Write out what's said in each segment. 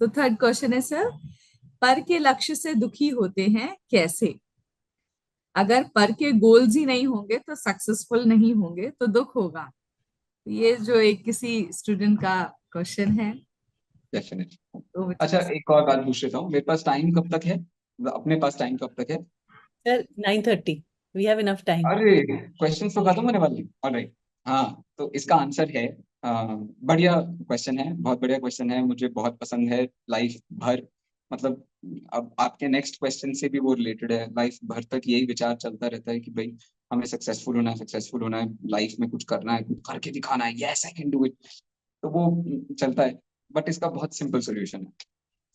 तो third question है sir, पर के लक्ष्य से दुखी होते हैं कैसे? अगर पर के गोल्स ही नहीं होंगे तो सक्सेसफुल नहीं होंगे तो दुख होगा। ये जो एक किसी स्टूडेंट का क्वेश्चन है। डेफिनेटली। तो अच्छा, एक और बात पूछ लेता हूँ, मेरे पास टाइम कब तक है? अपने पास टाइम कब तक है? Sir 9:30, we have enough time. अरे, क्वेश्चन तो खत्म होने वाली। ऑलराइट। हाँ, तो इसका आंसर है, बढ़िया क्वेश्चन है, बहुत बढ़िया क्वेश्चन है, मुझे बहुत पसंद है। लाइफ भर, मतलब अब आपके नेक्स्ट क्वेश्चन से भी वो रिलेटेड है। लाइफ भर तक यही विचार चलता रहता है कि भाई हमें सक्सेसफुल होना है, सक्सेसफुल होना है, लाइफ में कुछ करना है, कुछ करके दिखाना है, yes I can do it. तो वो चलता है। बट इसका बहुत सिंपल सोल्यूशन है।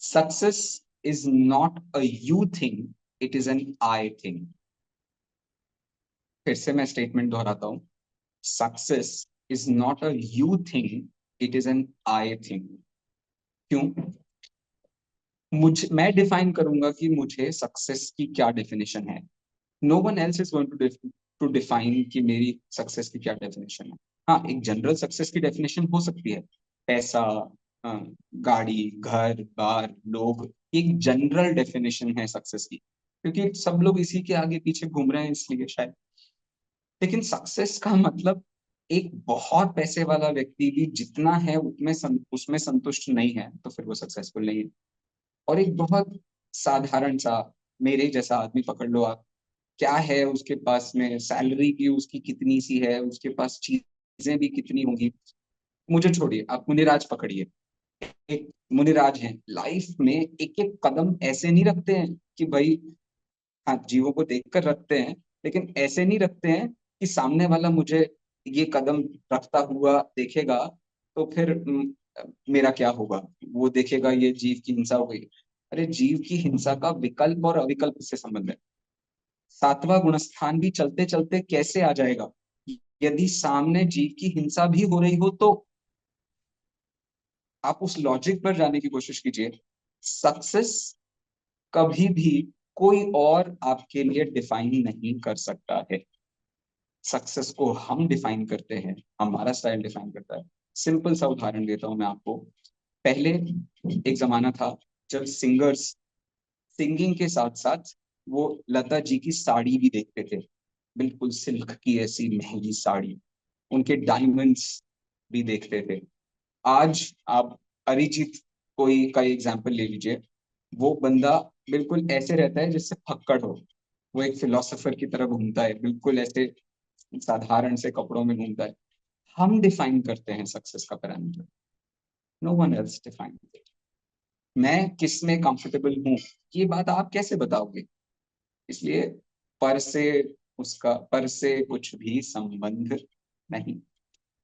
Success is not a you thing, it is an I thing. फिर से मैं स्टेटमेंट दोहराता हूँ। Success is not a you thing, it is an I thing. क्यों? मैं डिफाइन करूंगा कि मुझे सक्सेस की क्या डेफिनेशन है। No one else is going to define कि मेरी सक्सेस की क्या डेफिनेशन है। हाँ, एक जनरल सक्सेस की डेफिनेशन हो सकती है। पैसा, अ, गाड़ी, घर बार, लोग, एक जनरल डेफिनेशन है सक्सेस की, क्योंकि सब लोग इसी के आगे पीछे घूम रहे हैं इसलिए शायद। लेकिन सक्सेस का मतलब, एक बहुत पैसे वाला व्यक्ति भी जितना है उसमें संतुष्ट नहीं है तो फिर वो सक्सेसफुल नहीं है। और एक बहुत साधारण सा, मेरे जैसा आदमी पकड़ लो आप, क्या है उसके पास में, सैलरी भी उसकी कितनी सी है, उसके पास चीजें भी कितनी होंगी, मुझे छोड़िए, आप मुनिराज पकड़िए। एक मुनिराज हैं, लाइफ में एक एक कदम ऐसे नहीं रखते हैं कि भाई, हाँ जीवों को देखकर रखते हैं, लेकिन ऐसे नहीं रखते हैं कि सामने वाला मुझे ये कदम रखता हुआ देखेगा तो फिर मेरा क्या होगा। वो देखेगा ये जीव की हिंसा हो गई। अरे, जीव की हिंसा का विकल्प और अविकल्प से संबंध है। सातवां गुणस्थान भी चलते चलते कैसे आ जाएगा, यदि सामने जीव की हिंसा भी हो रही हो तो। आप उस लॉजिक पर जाने की कोशिश कीजिए। सक्सेस कभी भी कोई और आपके लिए डिफाइन नहीं कर सकता है। सक्सेस को हम डिफाइन करते हैं, हमारा स्टाइल डिफाइन करता है। सिंपल सा उदाहरण देता हूं मैं आपको। पहले एक जमाना था जब सिंगर्स सिंगिंग के साथ साथ वो लता जी की साड़ी भी देखते थे, बिल्कुल सिल्क की ऐसी महंगी साड़ी, उनके डायमंड्स भी देखते थे। आज आप अरिजीत कोई का एग्जाम्पल ले लीजिए। वो बंदा बिल्कुल ऐसे रहता है जैसे फक्कड़ हो। वो एक फिलोसोफर की तरह घूमता है, बिल्कुल ऐसे साधारण से कपड़ों में घूमता है। हम डिफाइन करते हैं सक्सेस का parameter, no one else define. मैं किस में कंफर्टेबल हूँ, ये बात आप कैसे बताओगे? इसलिए पर से कुछ भी संबंध नहीं।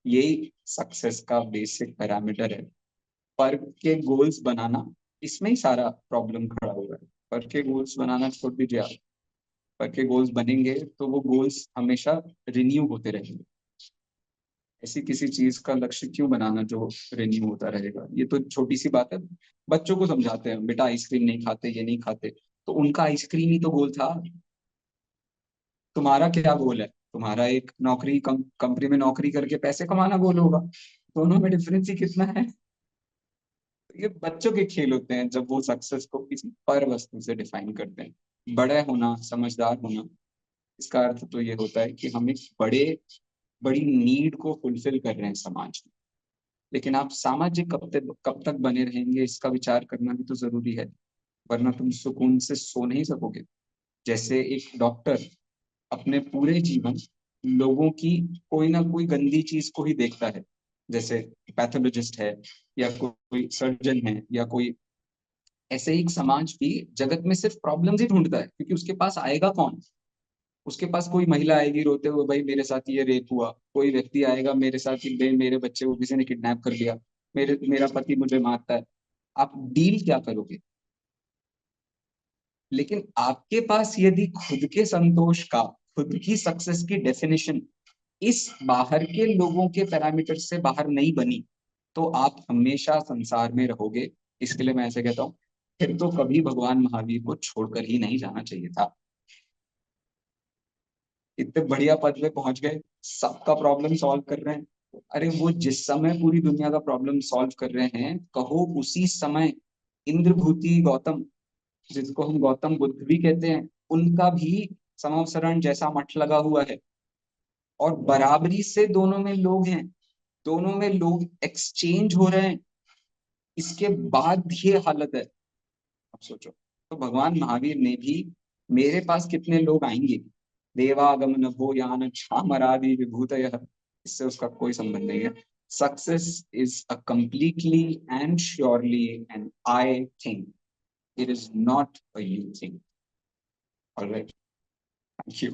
यही सक्सेस का बेसिक पैरामीटर है। पर के गोल्स बनाना, इसमें ही सारा प्रॉब्लम खड़ा हुआ है। पर के गोल्स बनाना छोड़ दीजिए आप। पर के गोल्स बनेंगे तो वो गोल्स हमेशा रिन्यू होते रहेंगे। ऐसी किसी चीज का लक्ष्य क्यों बनाना जो रिन्यू होता रहेगा? ये तो छोटी सी बात है। बच्चों को समझाते हैं, बेटा आइसक्रीम नहीं खाते, ये नहीं खाते, तो उनका आइसक्रीम ही तो गोल था। तुम्हारा क्या गोल है? तुम्हारा एक नौकरी, कंपनी में नौकरी करके पैसे कमाना गोल होगा। दोनों में डिफरेंस ही कितना है। तो ये बच्चों के खेल होते हैं जब वो सक्सेस को किसी पर वस्तु से डिफाइन करते हैं। बड़ा होना, समझदार होना, इसका अर्थ तो ये होता है कि हम एक बड़ी नीड को फुलफिल कर रहे हैं समाज में। लेकिन आप सामाजिक कब तक बने रहेंगे, इसका विचार करना भी तो जरूरी है, वरना तुम सुकून से सो नहीं सकोगे। जैसे एक डॉक्टर अपने पूरे जीवन लोगों की कोई ना कोई गंदी चीज को ही देखता है, जैसे पैथोलॉजिस्ट है, या कोई सर्जन है, या कोई, ऐसे ही एक समाज भी जगत में सिर्फ प्रॉब्लम्स ही ढूंढता है, क्योंकि उसके पास आएगा कौन? उसके पास कोई महिला आएगी रोते हुए, भाई मेरे साथ ये रेप हुआ। कोई व्यक्ति आएगा, मेरे साथ ही मेरे बच्चे को किसी ने किडनैप कर लिया, मेरा पति मुझे मारता है। आप डील क्या करोगे? लेकिन आपके पास यदि खुद के संतोष का, खुद की सक्सेस की डेफिनेशन इस बाहर के लोगों के पैरामीटर से बाहर नहीं बनी, तो आप हमेशा संसार में रहोगे। इसके लिए मैं ऐसे कहता हूँ, फिर तो कभी भगवान महावीर को छोड़कर ही नहीं जाना चाहिए था। इतने बढ़िया पद पे पहुंच गए, सबका प्रॉब्लम सॉल्व कर रहे हैं। अरे, वो जिस समय पूरी दुनिया का प्रॉब्लम सॉल्व कर रहे हैं, कहो उसी समय इंद्रभूति गौतम, जिसको हम गौतम बुद्ध भी कहते हैं, उनका भी समवसरण जैसा मठ लगा हुआ है, और बराबरी से दोनों में लोग हैं, दोनों में लोग एक्सचेंज हो रहे हैं, इसके बाद ये हालत है। अब सोचो, तो भगवान महावीर ने भी, मेरे पास कितने लोग आएंगे, देवागमन भो यान क्षामरादि विभूतयः, इससे उसका कोई संबंध नहीं है। Success is a completely and surely an I thing, it is not a you thing. Alright, thank you.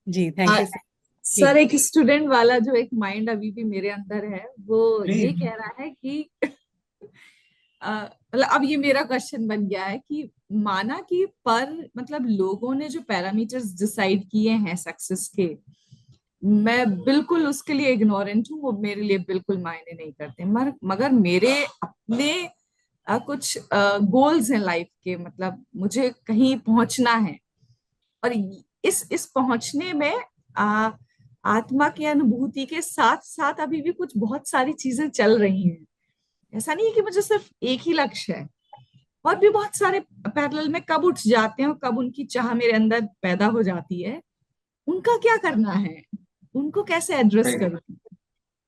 जी, थैंक यू सर। सर, एक स्टूडेंट वाला जो एक माइंड अभी भी मेरे अंदर है, वो ये प्लीज। कह रहा है कि मतलब अब ये मेरा क्वेश्चन बन गया है कि माना कि पर मतलब लोगों ने जो पैरामीटर्स डिसाइड किए हैं सक्सेस के, मैं बिल्कुल उसके लिए इग्नोरेंट हूँ, वो मेरे लिए बिल्कुल मायने नहीं करते, मगर मेरे अपने कुछ गोल्स हैं लाइफ के, मतलब मुझे कहीं पहुंचना है, और इस पहुंचने में आ, आत्मा की अनुभूति के साथ साथ अभी भी कुछ बहुत सारी चीजें चल रही हैं। ऐसा नहीं है कि मुझे सिर्फ एक ही लक्ष्य है, और भी बहुत सारे पैरेलल में कब उठ जाते हैं और कब उनकी चाह मेरे अंदर पैदा हो जाती है, उनका क्या करना है, उनको कैसे एड्रेस करूं?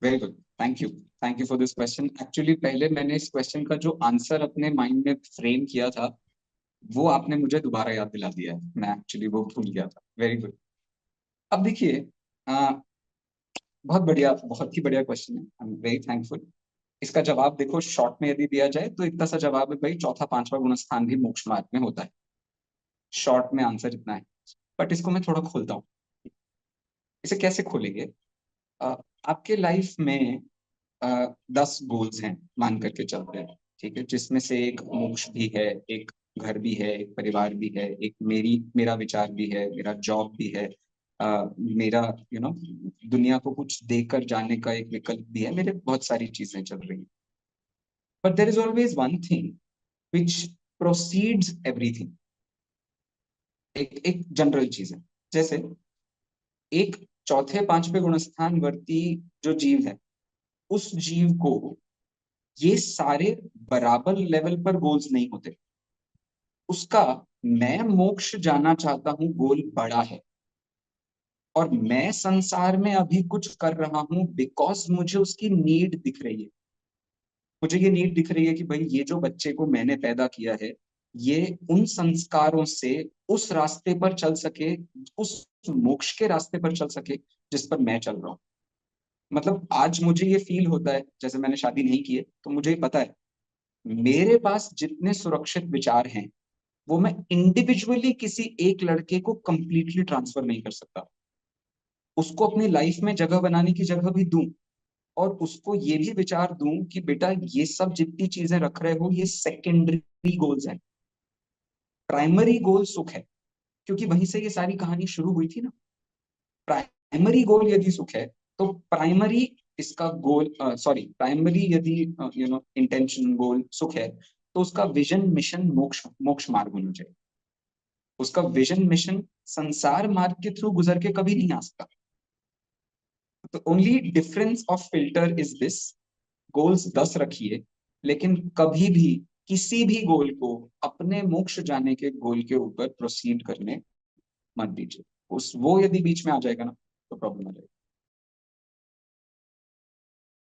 Very good, thank you for this question. Actually पहले मैंने इस क्वेश्चन का जो आंसर अपने माइंड में फ्रेम किया था, वो आपने मुझे दोबारा याद दिला दिया है, मैं एक्चुअली वो भूल गया था। Very good. अब देखिए, बहुत बढ़िया, बहुत ही बढ़िया क्वेश्चन है, आई एम वेरी थैंकफुल। इसका जवाब देखो, शॉर्ट में यदि दिया जाए तो इतना सा जवाब है, भाई चौथा पांचवा गुणस्थान भी मोक्ष मार्ग में होता है। शॉर्ट में आंसर इतना है, बट इसको मैं थोड़ा खोलता हूँ। इसे कैसे खोलेंगे? अ, आपके लाइफ में 10 गोल्स हैं, मान करके चलते हैं, ठीक है, जिसमें से एक मोक्ष भी है, एक घर भी है, एक परिवार भी है, एक मेरा विचार भी है, मेरा जॉब भी है, मेरा दुनिया को कुछ देकर जाने का एक विकल्प भी है, मेरे बहुत सारी चीजें चल रही हैं। But there is always one thing which proceeds everything. एक एक जनरल चीज है, जैसे एक चौथे पांचवे गुणस्थान वर्ती जो जीव है, उस जीव को ये सारे बराबर लेवल पर गोल्स नहीं होते। उसका मैं मोक्ष जाना चाहता हूं गोल बड़ा है, और मैं संसार में अभी कुछ कर रहा हूं बिकॉज मुझे उसकी नीड दिख रही है। मुझे ये नीड दिख रही है कि भाई ये जो बच्चे को मैंने पैदा किया है, ये उन संस्कारों से उस रास्ते पर चल सके, उस मोक्ष के रास्ते पर चल सके जिस पर मैं चल रहा हूँ। मतलब आज मुझे ये फील होता है, जैसे मैंने शादी नहीं की है, तो मुझे पता है मेरे पास जितने सुरक्षित विचार हैं, वो मैं इंडिविजुअली किसी एक लड़के को कंप्लीटली ट्रांसफर नहीं कर सकता। उसको अपनी लाइफ में जगह बनाने की जगह भी दूं, और उसको ये भी विचार दूं कि बेटा ये सब जितनी चीजें रख रहे हो ये सेकेंडरी गोल्स हैं, प्राइमरी गोल सुख है, क्योंकि वहीं से ये सारी कहानी शुरू हुई थी ना। प्राइमरी गोल यदि सुख है, तो प्राइमरी इसका गोल, सॉरी, प्राइमरी यदि इंटेंशन गोल सुख है, तो उसका विजन मिशन मोक्ष मोक्ष मार्ग होना चाहिए। उसका विजन मिशन संसार मार्ग के थ्रू गुजर के कभी नहीं आ सकता। तो only difference of filter is this, goals 10 रखिए, लेकिन कभी भी किसी भी गोल को अपने मोक्ष जाने के गोल के ऊपर प्रोसीड करने मत दीजिए। उस वो यदि बीच में आ जाएगा ना, तो प्रॉब्लम आ जाएगी।